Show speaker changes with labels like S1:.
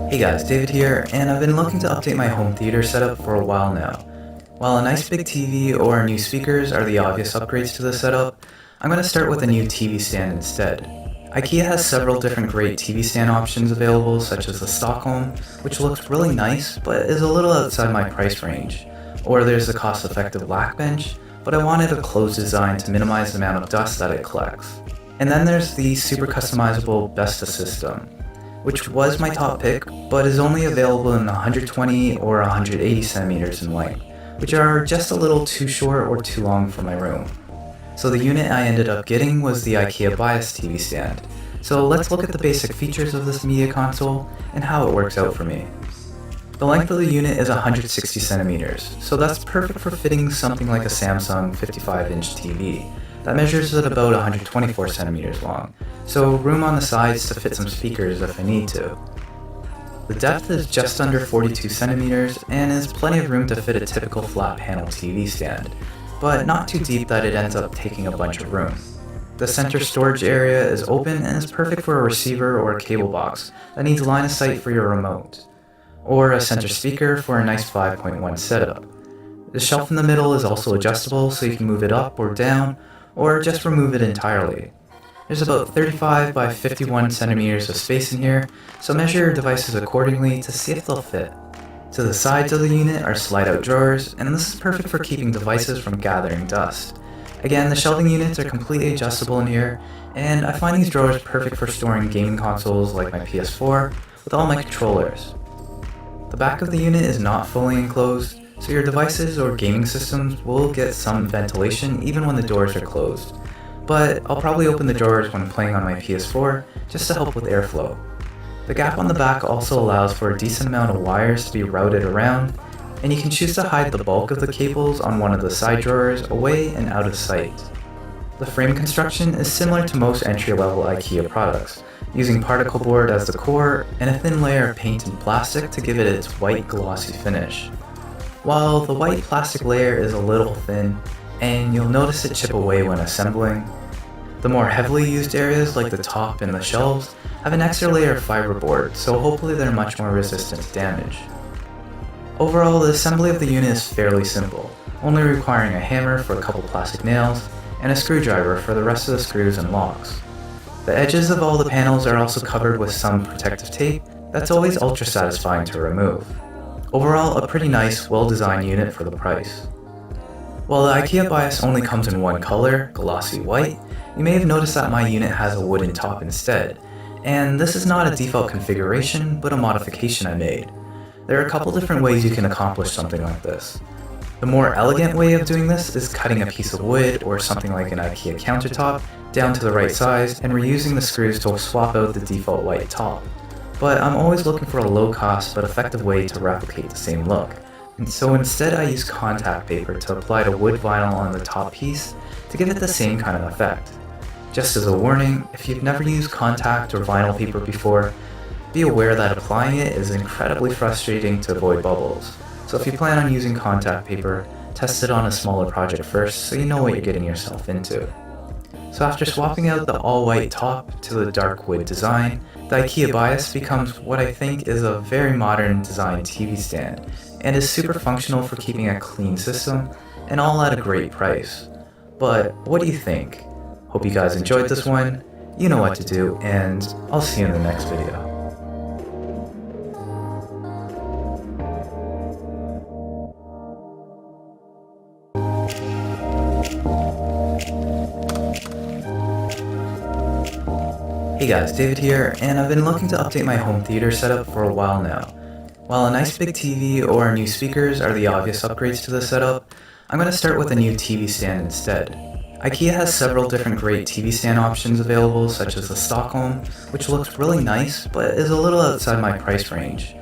S1: Hey guys, David here, and I've been looking to update my home theater setup for a while now. While a nice big TV or new speakers are the obvious upgrades to the setup, I'm going to start with a new TV stand instead. IKEA has several different great TV stand options available, such as the Stockholm, which looks really nice but is a little outside my price range. Or there's the cost-effective black bench, but I wanted a closed design to minimize the amount of dust that it collects. And then there's the super customizable Besta system, which was my top pick, but is only available in 120 or 180 centimeters in length, which are just a little too short or too long for my room. So the unit I ended up getting was the IKEA Byas TV stand. So let's look at the basic features of this media console and how it works out for me. The length of the unit is 160 centimeters, so that's perfect for fitting something like a Samsung 55-inch TV. That measures at about 124 centimeters long, so room on the sides to fit some speakers if I need to. The depth is just under 42 centimeters and is plenty of room to fit a typical flat panel TV stand, but not too deep that it ends up taking a bunch of room. The center storage area is open and is perfect for a receiver or a cable box that needs line of sight for your remote, or a center speaker for a nice 5.1 setup. The shelf in the middle is also adjustable so you can move it up or down, or just remove it entirely. There's about 35 by 51 centimeters of space in here, so measure your devices accordingly to see if they'll fit. To the sides of the unit are slide-out drawers, and this is perfect for keeping devices from gathering dust. Again, the shelving units are completely adjustable in here, and I find these drawers perfect for storing gaming consoles like my PS4 with all my controllers. The back of the unit is not fully enclosed, so your devices or gaming systems will get some ventilation even when the doors are closed. But I'll probably open the drawers when playing on my PS4 just to help with airflow. The gap on the back also allows for a decent amount of wires to be routed around, and you can choose to hide the bulk of the cables on one of the side drawers away and out of sight. The frame construction is similar to most entry-level IKEA products, using particle board as the core and a thin layer of paint and plastic to give it its white glossy finish. While the white plastic layer is a little thin, and you'll notice it chip away when assembling, the more heavily used areas like the top and the shelves have an extra layer of fiberboard, so hopefully they're much more resistant to damage. Overall, the assembly of the unit is fairly simple, only requiring a hammer for a couple plastic nails and a screwdriver for the rest of the screws and locks. The edges of all the panels are also covered with some protective tape that's always ultra satisfying to remove. Overall, a pretty nice, well-designed unit for the price. While the IKEA Byas only comes in one color, glossy white, you may have noticed that my unit has a wooden top instead, and this is not a default configuration, but a modification I made. There are a couple different ways you can accomplish something like this. The more elegant way of doing this is cutting a piece of wood or something like an IKEA countertop down to the right size and reusing the screws to swap out the default white top. But I'm always looking for a low-cost but effective way to replicate the same look, and so instead I use contact paper to apply the wood vinyl on the top piece to give it the same kind of effect. Just as a warning, if you've never used contact or vinyl paper before, be aware that applying it is incredibly frustrating to avoid bubbles. So if you plan on using contact paper, test it on a smaller project first so you know what you're getting yourself into. So after swapping out the all-white top to the dark wood design, the IKEA Byas becomes what I think is a very modern design TV stand, and is super functional for keeping a clean system, and all at a great price. But what do you think? Hope you guys enjoyed this one, you know what to do, and I'll see you in the next video. Hey guys, David here, and I've been looking to update my home theater setup for a while now. While a nice big TV or new speakers are the obvious upgrades to the setup, I'm going to start with a new TV stand instead. IKEA has several different great TV stand options available, such as the Stockholm, which looks really nice but is a little outside my price range.